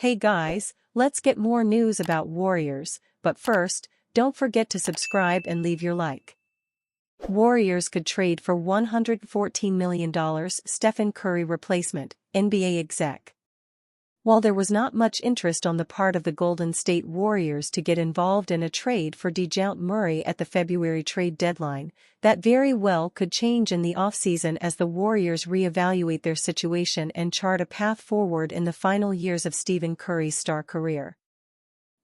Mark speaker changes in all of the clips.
Speaker 1: Hey guys, let's get more news about Warriors, but first, don't forget to subscribe and leave your like. Warriors could trade for $114 million Stephen Curry replacement, NBA exec. While there was not much interest on the part of the Golden State Warriors to get involved in a trade for DeJounte Murray at the February trade deadline, that very well could change in the offseason as the Warriors reevaluate their situation and chart a path forward in the final years of Stephen Curry's star career.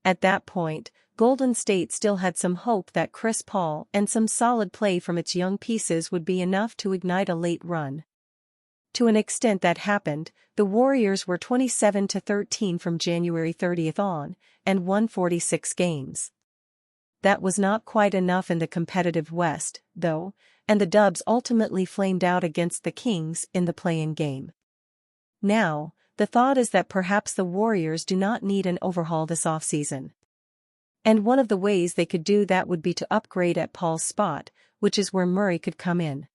Speaker 1: At that point, Golden State still had some hope that Chris Paul and some solid play from its young pieces would be enough to ignite a late run. To an extent that happened, the Warriors were 27-13 from January 30th on, and won 46 games. That was not quite enough in the competitive West, though, and the Dubs ultimately flamed out against the Kings in the play-in game. Now, the thought is that perhaps the Warriors do not need an overhaul this offseason. And one of the ways they could do that would be to upgrade at Paul's spot, which is where Murray could come in.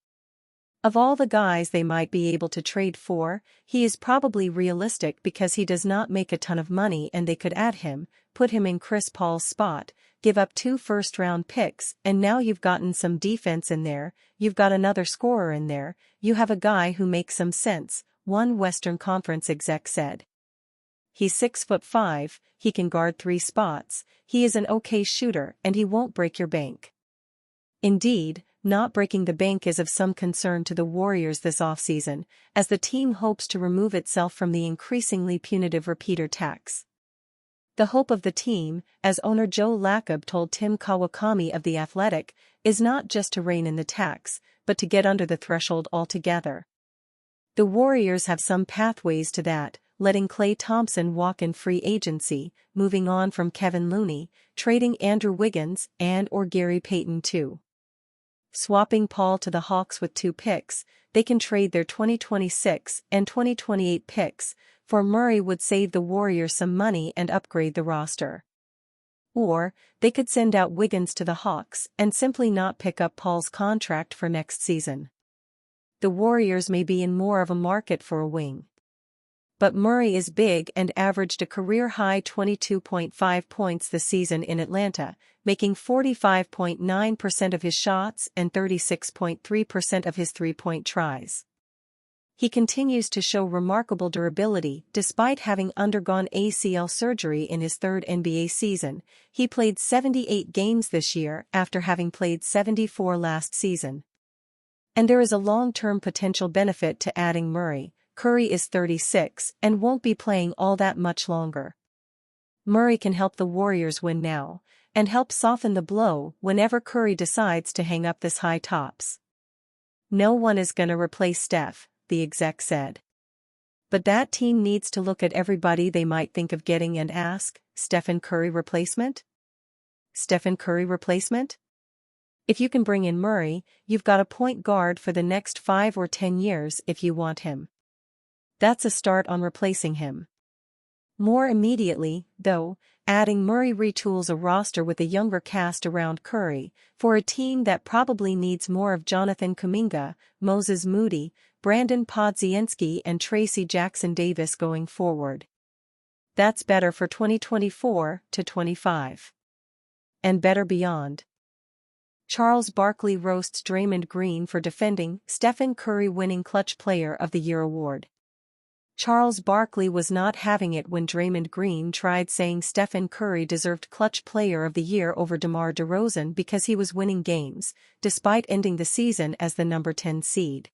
Speaker 1: Of all the guys they might be able to trade for, he is probably realistic because he does not make a ton of money and they could add him, put him in Chris Paul's spot, give up 2 first-round picks, and now you've gotten some defense in there, you've got another scorer in there, you have a guy who makes some sense, one Western Conference exec said. He's 6'5", he can guard 3 spots, he is an okay shooter and he won't break your bank. Indeed, not breaking the bank is of some concern to the Warriors this offseason, as the team hopes to remove itself from the increasingly punitive repeater tax. The hope of the team, as owner Joe Lacob told Tim Kawakami of The Athletic, is not just to rein in the tax, but to get under the threshold altogether. The Warriors have some pathways to that, letting Klay Thompson walk in free agency, moving on from Kevin Looney, trading Andrew Wiggins and/or Gary Payton too. Swapping Paul to the Hawks with 2 picks, they can trade their 2026 and 2028 picks, for Murray would save the Warriors some money and upgrade the roster. Or, they could send out Wiggins to the Hawks and simply not pick up Paul's contract for next season. The Warriors may be in more of a market for a wing. But Murray is big and averaged a career-high 22.5 points this season in Atlanta, making 45.9% of his shots and 36.3% of his three-point tries. He continues to show remarkable durability despite having undergone ACL surgery in his 3rd NBA season. He played 78 games this year after having played 74 last season. And there is a long-term potential benefit to adding Murray. Curry is 36 and won't be playing all that much longer. Murray can help the Warriors win now, and help soften the blow whenever Curry decides to hang up this high tops. No one is gonna replace Steph, the exec said. But that team needs to look at everybody they might think of getting and ask, Stephen Curry replacement? Stephen Curry replacement? If you can bring in Murray, you've got a point guard for the next 5 or 10 years if you want him. That's a start on replacing him. More immediately, though, adding Murray retools a roster with a younger cast around Curry, for a team that probably needs more of Jonathan Kuminga, Moses Moody, Brandon Podziemski and Tracy Jackson Davis going forward. That's better for 2024-25. And better beyond. Charles Barkley roasts Draymond Green for defending Stephen Curry winning Clutch Player of the Year award. Charles Barkley was not having it when Draymond Green tried saying Stephen Curry deserved Clutch Player of the Year over DeMar DeRozan because he was winning games, despite ending the season as the number 10 seed.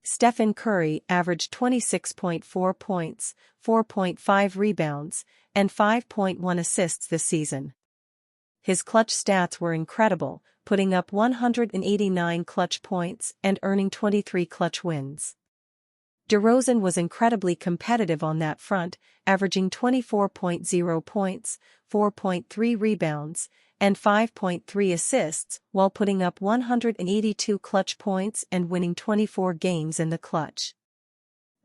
Speaker 1: Stephen Curry averaged 26.4 points, 4.5 rebounds, and 5.1 assists this season. His clutch stats were incredible, putting up 189 clutch points and earning 23 clutch wins. DeRozan was incredibly competitive on that front, averaging 24.0 points, 4.3 rebounds, and 5.3 assists while putting up 182 clutch points and winning 24 games in the clutch.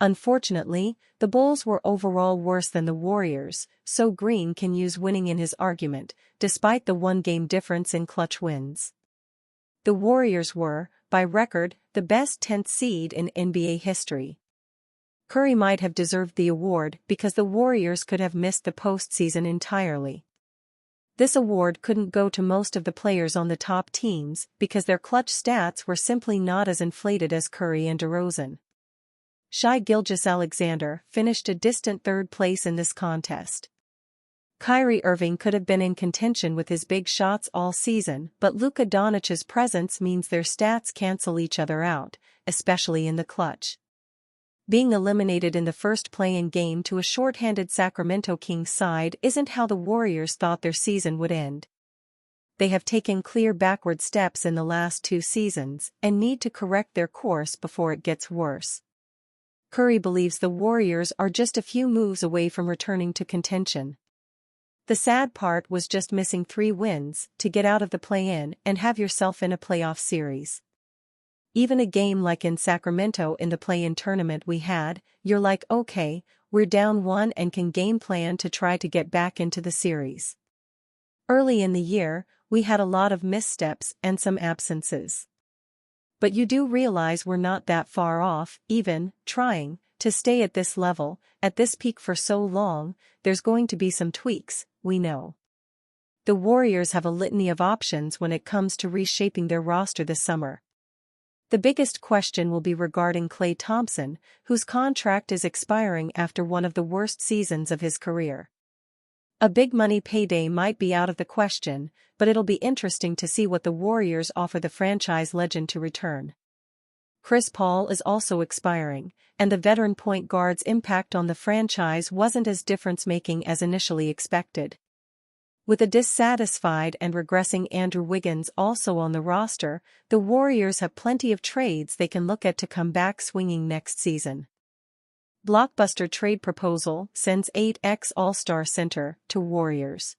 Speaker 1: Unfortunately, the Bulls were overall worse than the Warriors, so Green can use winning in his argument, despite the 1-game difference in clutch wins. The Warriors were, by record, the best 10th seed in NBA history. Curry might have deserved the award because the Warriors could have missed the postseason entirely. This award couldn't go to most of the players on the top teams because their clutch stats were simply not as inflated as Curry and DeRozan. Shai Gilgeous-Alexander finished a distant third place in this contest. Kyrie Irving could have been in contention with his big shots all season, but Luka Doncic's presence means their stats cancel each other out, especially in the clutch. Being eliminated in the first play-in game to a shorthanded Sacramento Kings side isn't how the Warriors thought their season would end. They have taken clear backward steps in the last 2 seasons and need to correct their course before it gets worse. Curry believes the Warriors are just a few moves away from returning to contention. The sad part was just missing 3 wins to get out of the play-in and have yourself in a playoff series. Even a game like in Sacramento in the play-in tournament we had, you're like, okay, we're down 1 and can game plan to try to get back into the series. Early in the year, we had a lot of missteps and some absences. But you do realize we're not that far off, even trying to stay at this level, at this peak for so long. There's going to be some tweaks, we know. The Warriors have a litany of options when it comes to reshaping their roster this summer. The biggest question will be regarding Klay Thompson, whose contract is expiring after one of the worst seasons of his career. A big money payday might be out of the question, but it'll be interesting to see what the Warriors offer the franchise legend to return. Chris Paul is also expiring, and the veteran point guard's impact on the franchise wasn't as difference-making as initially expected. With a dissatisfied and regressing Andrew Wiggins also on the roster, the Warriors have plenty of trades they can look at to come back swinging next season. Blockbuster trade proposal sends 8x All-Star center to Warriors.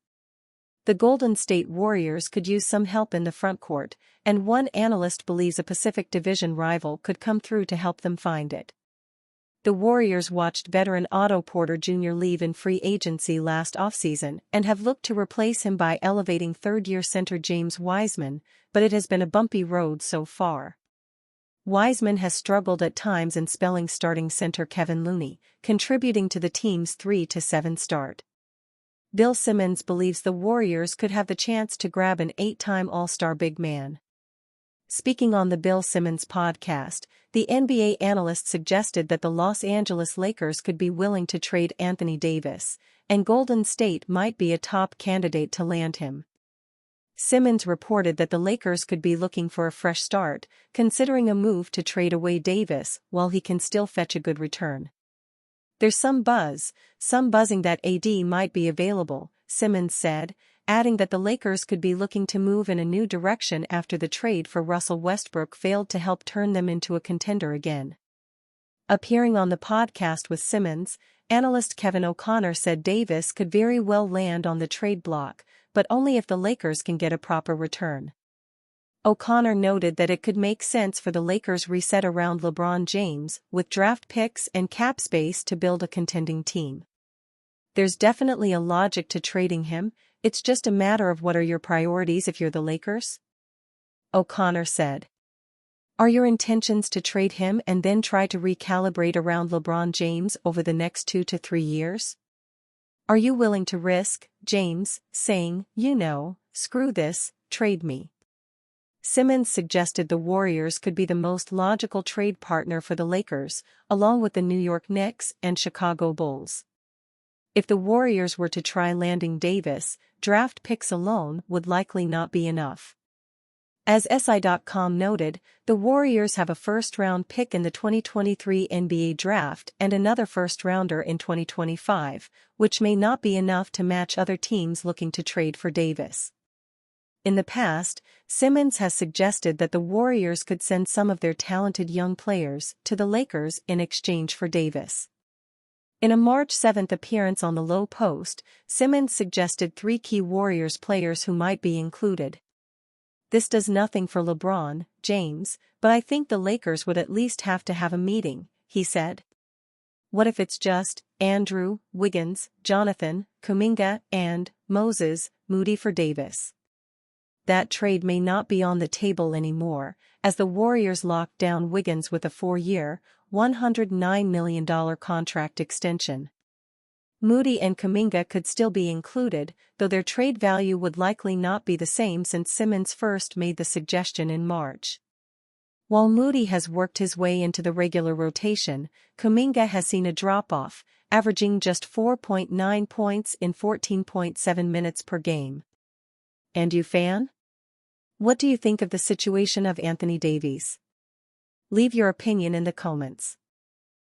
Speaker 1: The Golden State Warriors could use some help in the frontcourt, and one analyst believes a Pacific Division rival could come through to help them find it. The Warriors watched veteran Otto Porter Jr. leave in free agency last offseason and have looked to replace him by elevating third-year center James Wiseman, but it has been a bumpy road so far. Wiseman has struggled at times in spelling starting center Kevin Looney, contributing to the team's 3-7 start. Bill Simmons believes the Warriors could have the chance to grab an 8-time All-Star big man. Speaking on the Bill Simmons podcast, the NBA analyst suggested that the Los Angeles Lakers could be willing to trade Anthony Davis, and Golden State might be a top candidate to land him. Simmons reported that the Lakers could be looking for a fresh start, considering a move to trade away Davis while he can still fetch a good return. There's some buzzing that AD might be available, Simmons said, adding that the Lakers could be looking to move in a new direction after the trade for Russell Westbrook failed to help turn them into a contender again. Appearing on the podcast with Simmons, analyst Kevin O'Connor said Davis could very well land on the trade block, but only if the Lakers can get a proper return. O'Connor noted that it could make sense for the Lakers reset around LeBron James with draft picks and cap space to build a contending team. There's definitely a logic to trading him, it's just a matter of what are your priorities if you're the Lakers? O'Connor said. Are your intentions to trade him and then try to recalibrate around LeBron James over the next 2 to 3 years? Are you willing to risk James saying, screw this, trade me? Simmons suggested the Warriors could be the most logical trade partner for the Lakers, along with the New York Knicks and Chicago Bulls. If the Warriors were to try landing Davis, draft picks alone would likely not be enough. As SI.com noted, the Warriors have a first-round pick in the 2023 NBA Draft and another first-rounder in 2025, which may not be enough to match other teams looking to trade for Davis. In the past, Simmons has suggested that the Warriors could send some of their talented young players to the Lakers in exchange for Davis. In a March 7 appearance on the Low Post, Simmons suggested 3 key Warriors players who might be included. This does nothing for LeBron James, but I think the Lakers would at least have to have a meeting, he said. What if it's just Andrew, Wiggins, Jonathan, Kuminga, and Moses Moody for Davis? That trade may not be on the table anymore, as the Warriors locked down Wiggins with a 4-year, $109 million contract extension. Moody and Kuminga could still be included, though their trade value would likely not be the same since Simmons first made the suggestion in March. While Moody has worked his way into the regular rotation, Kuminga has seen a drop-off, averaging just 4.9 points in 14.7 minutes per game. And you, fan? What do you think of the situation of Anthony Davies? Leave your opinion in the comments.